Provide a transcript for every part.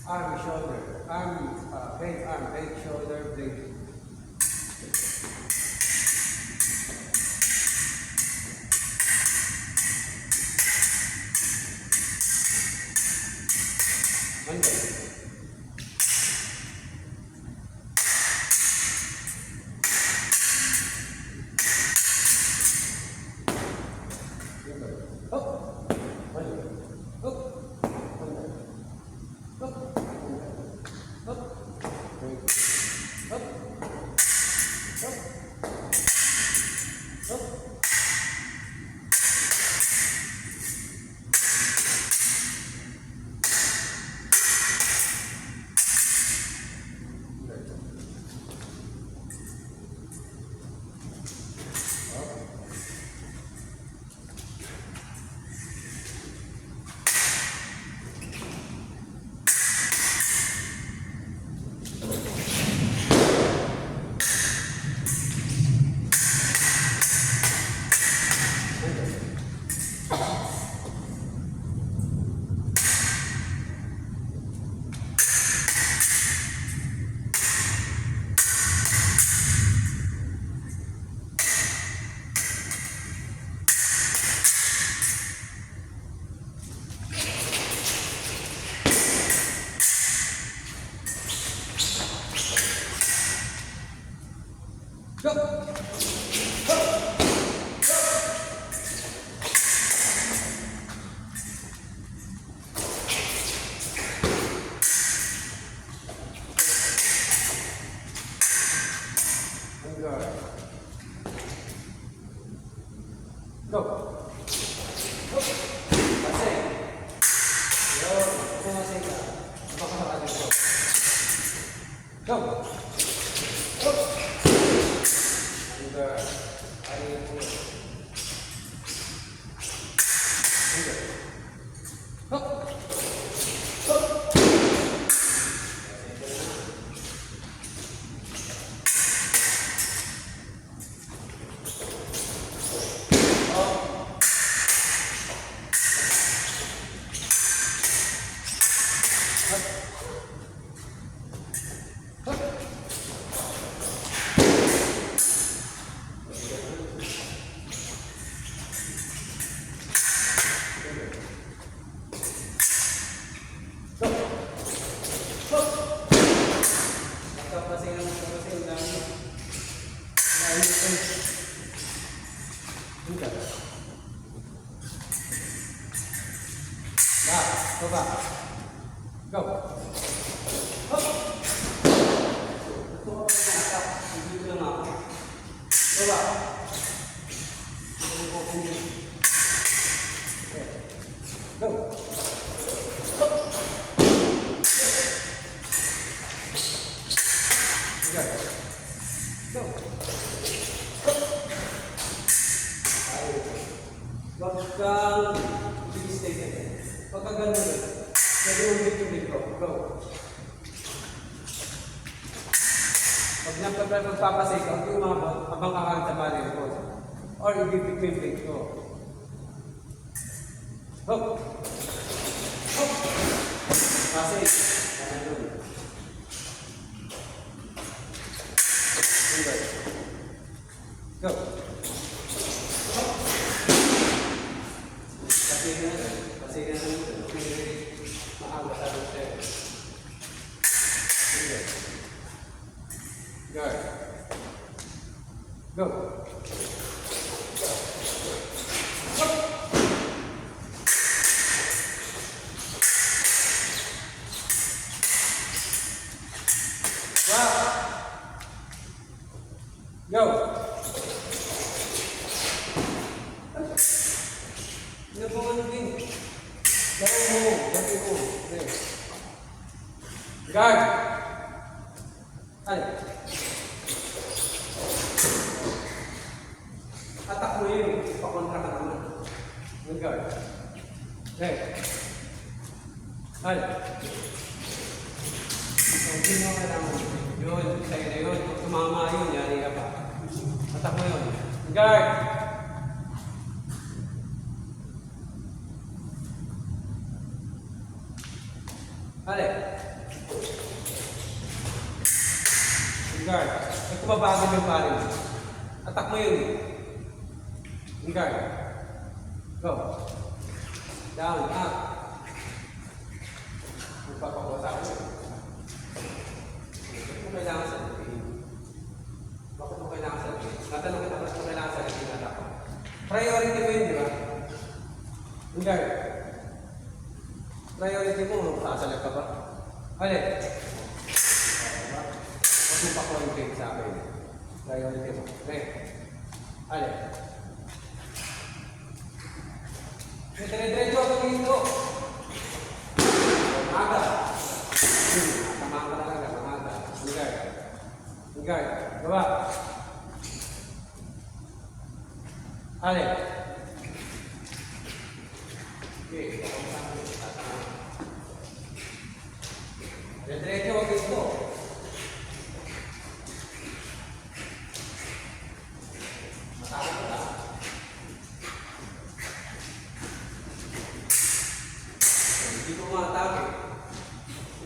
Arm, shoulder, arm, bend, shoulder, blade. Under. Up, under, up, under, up, up, break, up, up, up. Go! Go! Pasing! Yun! Pumasing ka. Baka nakagin ko. Go! Go! Under. Ayun po. Under. Go! Go! Baba. Go. Hop. Dito lang ako. Baba. Go. Hop. Go. Go. Wag kang i-stay. Pagka gano'n rin, pwede ulit ko. Go. Pag magpapasay ka, hindi umabot, habang kakanta ba rin ko. Or ibibig ko. Hop! Hop! Pasay. Ganun. Go. Hop! Pasay ka na. Pasay ka na. Maaga sa lupa. Guard. Go. Wow. Go. Nabukan din. Guard. Ay. Atak mo yun. Pakontra ka naman. Guard. Okay. Ay. Hindi mo kailangan. Yun. Sa'yo na yun. Kung tumama yun, yari ka pa. Atak mo yun. Guard. Vale. Guard. At kumabagod yung pare mo. Attack mo yun. Guard. Go. Down, up. Magpapakuha sa akin. Bakit mo kailangan sa lupin? Bakit mo kailangan sa lupin? Natanong kita, bakit mo kailangan sa lupin attack mo? Priority mo yun, di ba? Guard. Priority mo, sasalag ka ba? Ulit. Huwag mo pa-contact sa akin. Priority mo. Okay. Ulit. Dire-diretso ako dito. Maga. Tamahan ka talaga. Maga. Guard. Guard. Baba. Ulit. Okay. Diretso ako dito. Matakot ka. Hindi ko matake.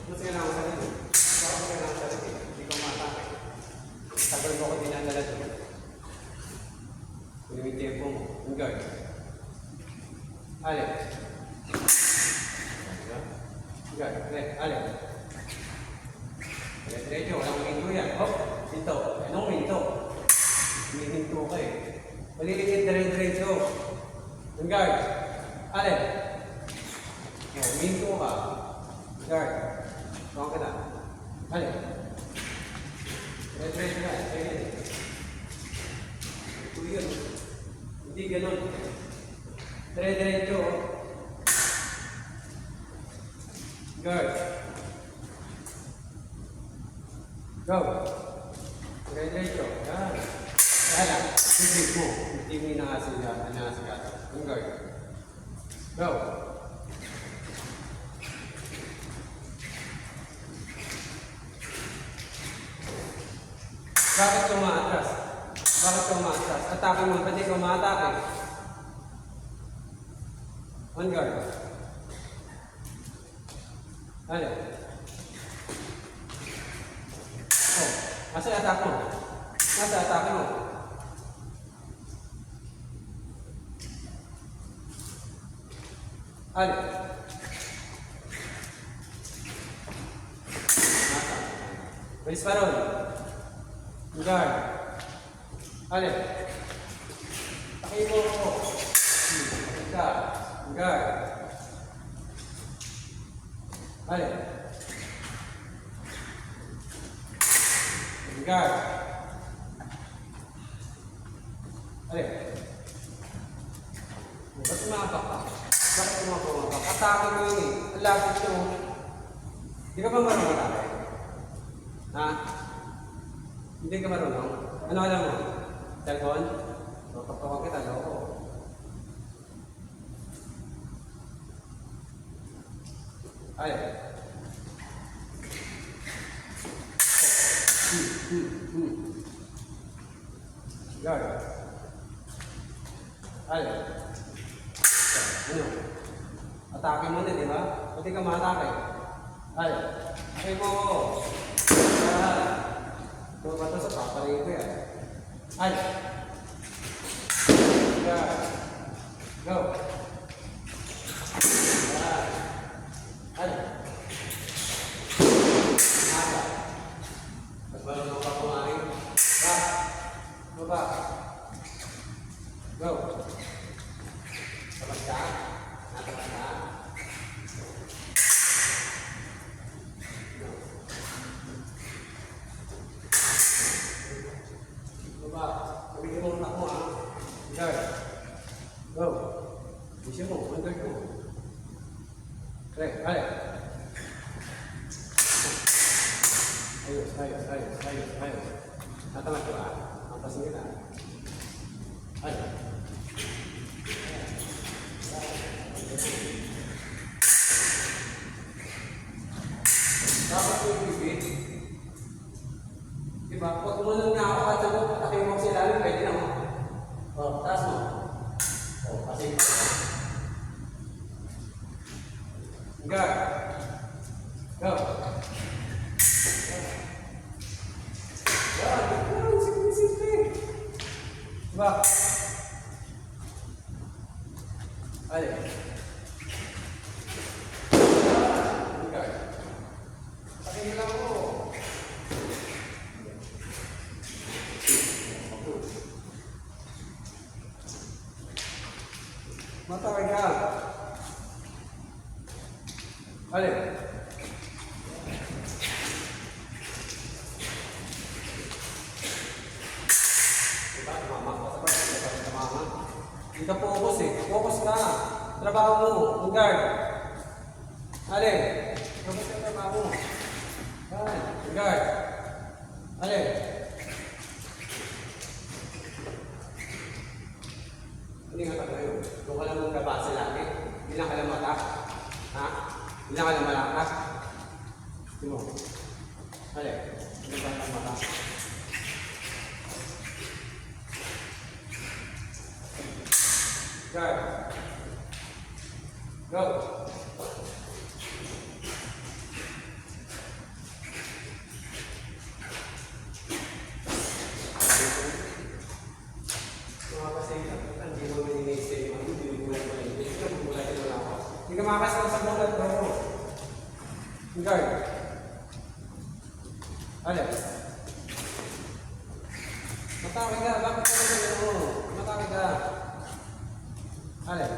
Mas kailangan sa rin. Bakit mo kailangan sa rin? Hindi ko matake. Tagal mo ako dinadala doon. Kung yung tempo mo. Yung guard. Alep. Guard. Alep. Diretso, walang minto yan. Hop, minto. Anong minto? May minto ka eh. Maliligid dire-diretso. Yung guard. Alep. Minto ka. Guard. Bawang ka na. Alep. Dire-diretso ka. Ito yun. Hindi ganun. Dire-diretso. Guard. Go. Dire-diretso. Yan. Kaya lang. Hindi mo. Hindi mo inaasigat. Yung guard. Go. Bakit ka umaatras? Bakit ka umaatras? Atake mo. Ba't di ka umaatake? On guard. Ano? Oh, nasa attack mo? Nasa attack mo? Ano? Nasa. Bilis pa ron. Guard. Ano? Takay mo ako. Guard. Ano? Guard. Ano? Ba't umapak ka? Bakit umapak? Atake mo yun eh. Ang lapit nyo. Hindi ka ba marunong atake? Ha? Hindi ka marunong? Ano alam mo? Cellphone? Kapag kita, loko. Ay. Guard. Ay. Ano? Atake mo na, di ba? Pati ka matake. Ay. Ay mo. Kung bato sa paparin ko yan. Ay. Guard. Go. Ay. Aga. Magbalong pa kumain. Back. Baba. Go. Sabag ka. Natabag ka. Baba. Sabihin mo utak mo ha. Guard. Go. Bisa mo. Under ko. Okay. Ay. Ayos. Natamat ko ah. Ang pasingin na. Ay. Dapat ko yung bibig. Diba? Pag umunong na ako at sabi, patakin mo sila lang, pwede na mo. O, taas mo. O, kasi. Guard. Go. Diba? Alin? Okay. Patingin lang mo. Matawag ka. Alin? Diba? Mama. Hindi ka focus eh. Focus ka. Trabaho mo. Guard. Alin? Focus ka trabaho mo. Guard. Alin? Hindi nga tayo yun. Doon ka lang magkabasa lagi. Hindi lang ka lang mata. Ha? Hindi lang ka lang malakas. Hindi mo. Alin? Hindi ka lang mata. Guard. Go. Hindi ka makakasama sa bulat, bro. Guard. Alin? Matawag ka. Bakit ka naman mo? Matawag ka. Alin?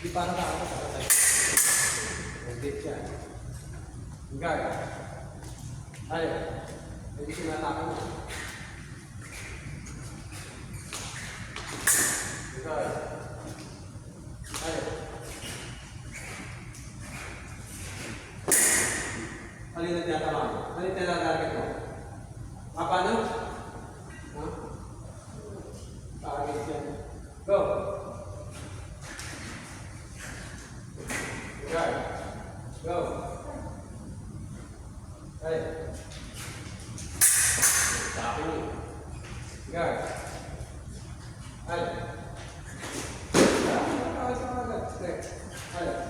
Di para ka ako sa katay. Nag-date yan. Guard. Alin? Hindi sinatake mo. Guard. Alin? Alin nagtatama mo? Alin talagarget mo? Paano? Ha? Target yan. Go! Guard. Go. Alin? Sabi mo. Guard. Alin? Alin?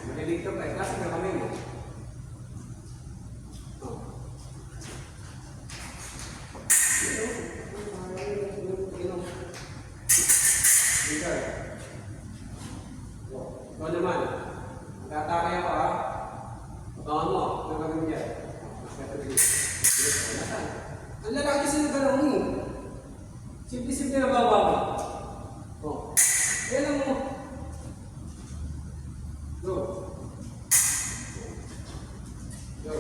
Malilig ka pa eh. Kasi na kami mo. Ikaw naman, magkatake ako ha. Abangan mo, ang gagawin niya. Ang lalaki sila gano'n mo. Simple-simple na baba mo. Yan lang mo. Go. Go.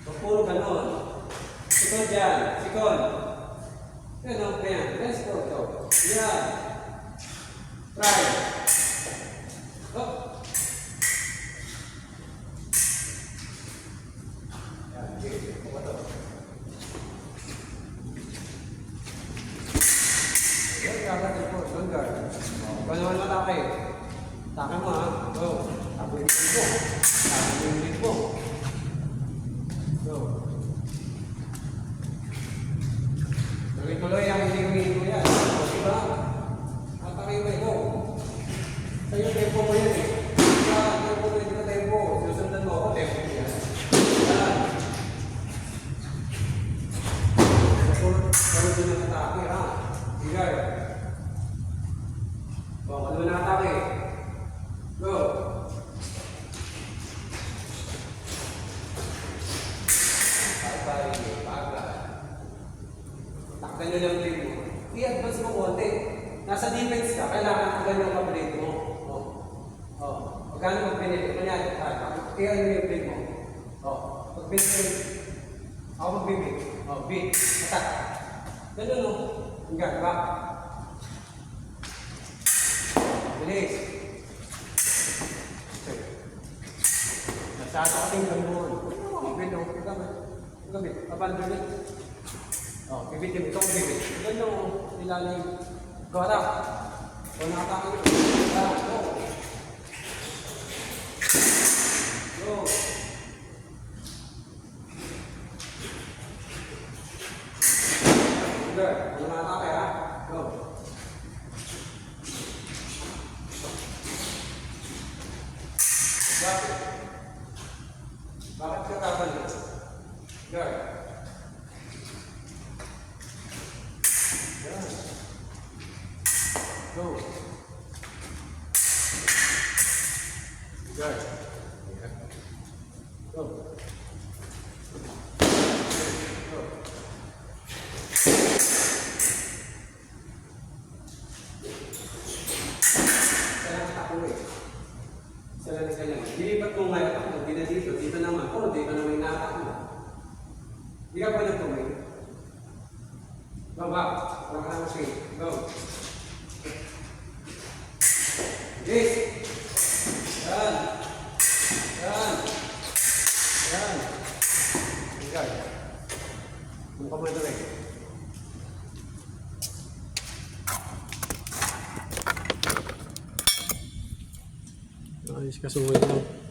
So, puro gano'n. Sikon dyan. Sikon. Yan o, yan. Let's go. Go. Yan. Try. Go. Yan. Okay. Pumato. Yan. Kakatin po. Don't guard. Kung naman matake. Take mo ha. Go. Tapo yung mo. Tapo yung mo. Go. Tuloy-tuloy ang hindi mo yan. Diba? Ang takay mo ito. Sa'yo tempo mo yan eh. Tempo mo ito na tempo. Susundan mo ako, tempo mo yan. Yan. Karoon doon ang atake ha. Bigay. O, ano na atake? Go. Takpan nyo lang blade mo. I-advance mo konti. Nasa defense ka, kailangan ka ganyan ka blade mo. Huwag gano'n mag-benefit. Kanyari, kaya nyo yung blade mo. Mag-benefit. Ako mag-bibig. Big. Attack. Ganun o. Hanggang, back. Bilis. Masyado kasing gano'n. Mag-bid o. Mag-bid. Kapal-bid. Bibit yung itong bibit. Ito yung ilalim. Gora. O nakatake nyo. Go. Go. Good. Ano nakatake ha? Go. Bakit? Bakit ka kapal? Good. Yan. Go. Good. Go. Go. Kailangan tako eh. Isa lang. Dilipat mo ngayon ako. Hindi na dito. Dito naman. Oh, dito naman yung naatak mo. Hindi ka pa nagtumay. Go back. Wala ka na straight. Go. Yes. Yan. Yan. Yan. Tinggal. Mukha mo ito eh. Ayos kasuhin lang.